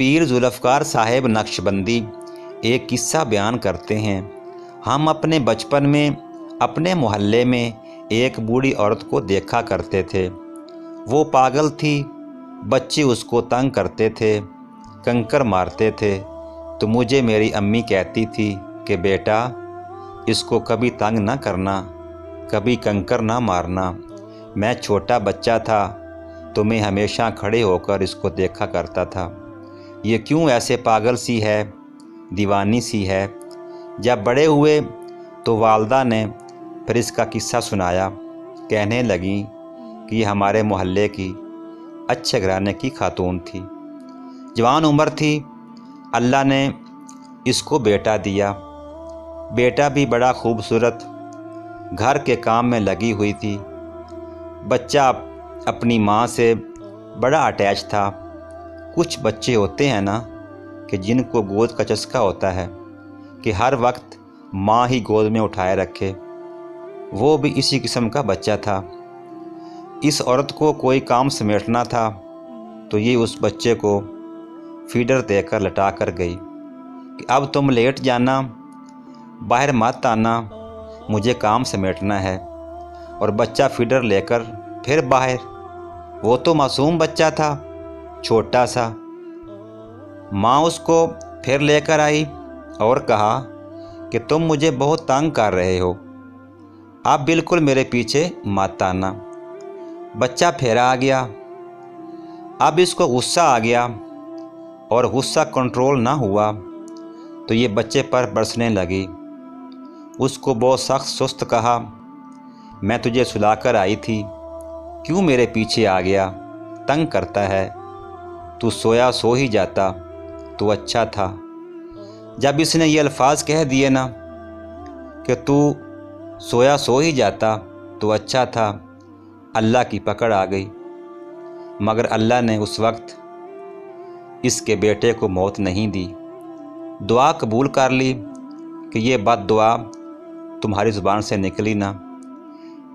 पीर जुल्फ़कार साहब नक्शबंदी एक किस्सा बयान करते हैं। हम अपने बचपन में अपने मोहल्ले में एक बूढ़ी औरत को देखा करते थे। वो पागल थी, बच्चे उसको तंग करते थे, कंकर मारते थे। तो मुझे मेरी अम्मी कहती थी कि बेटा, इसको कभी तंग ना करना, कभी कंकर ना मारना। मैं छोटा बच्चा था तो मैं हमेशा खड़े होकर इसको देखा करता था। ये क्यों ऐसे पागल सी है, दीवानी सी है। जब बड़े हुए तो वालदा ने फिर इसका किस्सा सुनाया। कहने लगी कि ये हमारे मोहल्ले की अच्छे घराने की खातून थी, जवान उम्र थी। अल्लाह ने इसको बेटा दिया। बेटा भी बड़ा खूबसूरत, घर के काम में लगी हुई थी। बच्चा अपनी माँ से बड़ा अटैच था। कुछ बच्चे होते हैं ना कि जिनको गोद का चस्का होता है कि हर वक्त माँ ही गोद में उठाए रखे। वो भी इसी किस्म का बच्चा था। इस औरत को कोई काम समेटना था तो ये उस बच्चे को फीडर देकर लटा कर गई कि अब तुम लेट जाना, बाहर मत आना, मुझे काम समेटना है। और बच्चा फीडर लेकर फिर बाहर। वो तो मासूम बच्चा था, छोटा सा। माँ उसको फिर लेकर आई और कहा कि तुम मुझे बहुत तंग कर रहे हो, आप बिल्कुल मेरे पीछे मत आना। बच्चा फिर आ गया। अब इसको गुस्सा आ गया और गुस्सा कंट्रोल ना हुआ तो ये बच्चे पर बरसने लगी। उसको बहुत सख्त सुस्त कहा, मैं तुझे सुलाकर आई थी, क्यों मेरे पीछे आ गया, तंग करता है। तू सोया सो ही जाता तो अच्छा था। जब इसने ये अल्फाज कह दिए ना कि तू सोया सो ही जाता तो अच्छा था, अल्लाह की पकड़ आ गई। मगर अल्लाह ने उस वक्त इसके बेटे को मौत नहीं दी। दुआ कबूल कर ली कि ये बद दुआ तुम्हारी ज़ुबान से निकली ना।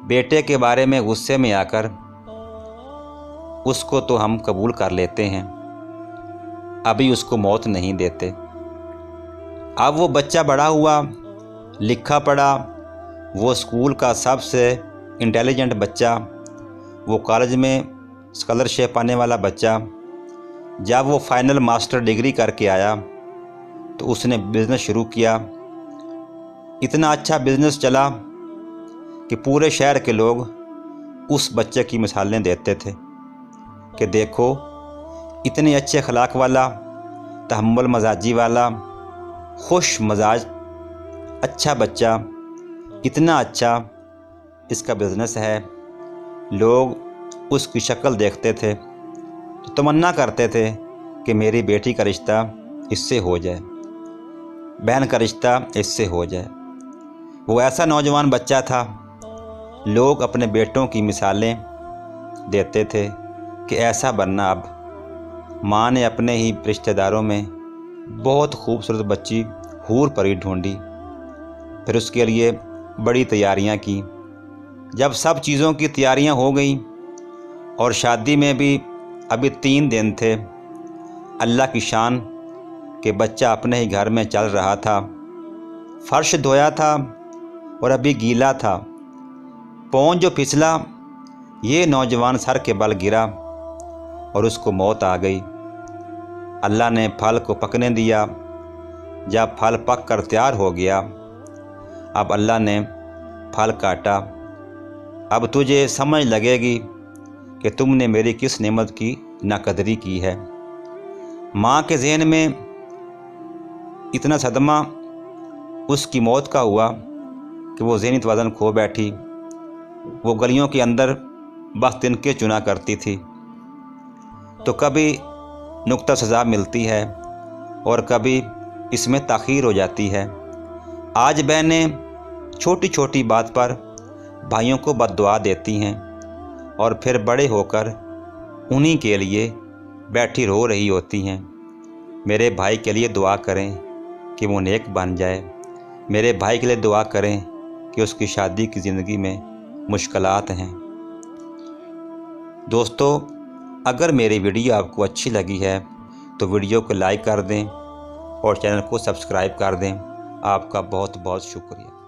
बेटे के बारे में गुस्से में आकर उसको तो हम कबूल कर लेते हैं, अभी उसको मौत नहीं देते। अब वो बच्चा बड़ा हुआ, लिखा पढ़ा, वो स्कूल का सबसे इंटेलिजेंट बच्चा, वो कॉलेज में स्कॉलरशिप पाने वाला बच्चा। जब वो फाइनल मास्टर डिग्री करके आया तो उसने बिज़नेस शुरू किया। इतना अच्छा बिज़नेस चला कि पूरे शहर के लोग उस बच्चे की मिसालें देते थे कि देखो, इतने अच्छे अखलाक वाला, तहम्मुल मजाजी वाला, खुश मजाज, अच्छा बच्चा, इतना अच्छा इसका बिज़नेस है। लोग उसकी शक्ल देखते थे तो तमन्ना करते थे कि मेरी बेटी का रिश्ता इससे हो जाए, बहन का रिश्ता इससे हो जाए। वो ऐसा नौजवान बच्चा था, लोग अपने बेटों की मिसालें देते थे कि ऐसा बनना। अब माँ ने अपने ही रिश्तेदारों में बहुत खूबसूरत बच्ची हूर परी ढूंढी, फिर उसके लिए बड़ी तैयारियां की। जब सब चीज़ों की तैयारियां हो गई और शादी में भी अभी 3 दिन थे, अल्लाह की शान कि बच्चा अपने ही घर में चल रहा था। फर्श धोया था और अभी गीला था। पौंछ जो फिसला, ये नौजवान सर के बल गिरा और उसको मौत आ गई। अल्लाह ने फल को पकने दिया। जब फल पक कर तैयार हो गया, अब अल्लाह ने फल काटा। अब तुझे समझ लगेगी कि तुमने मेरी किस नेमत की नाकदरी की है। माँ के ज़हन में इतना सदमा उसकी मौत का हुआ कि वो ज़हनी तवाज़ुन खो बैठी। वो गलियों के अंदर बस तिनके चुना करती थी, तो कभी नुक्ता सज़ा मिलती है और कभी इसमें ताख़ीर हो जाती है। आज बहनें छोटी छोटी बात पर भाइयों को बद्दुआ देती हैं और फिर बड़े होकर उन्हीं के लिए बैठी रो रही होती हैं। मेरे भाई के लिए दुआ करें कि वो नेक बन जाए। मेरे भाई के लिए दुआ करें कि उसकी शादी की ज़िंदगी में मुश्किलात हैं। दोस्तों, अगर मेरी वीडियो आपको अच्छी लगी है تو ویڈیو کو لائک کر دیں اور چینل کو سبسکرائب کر دیں۔ آپ کا بہت بہت شکریہ۔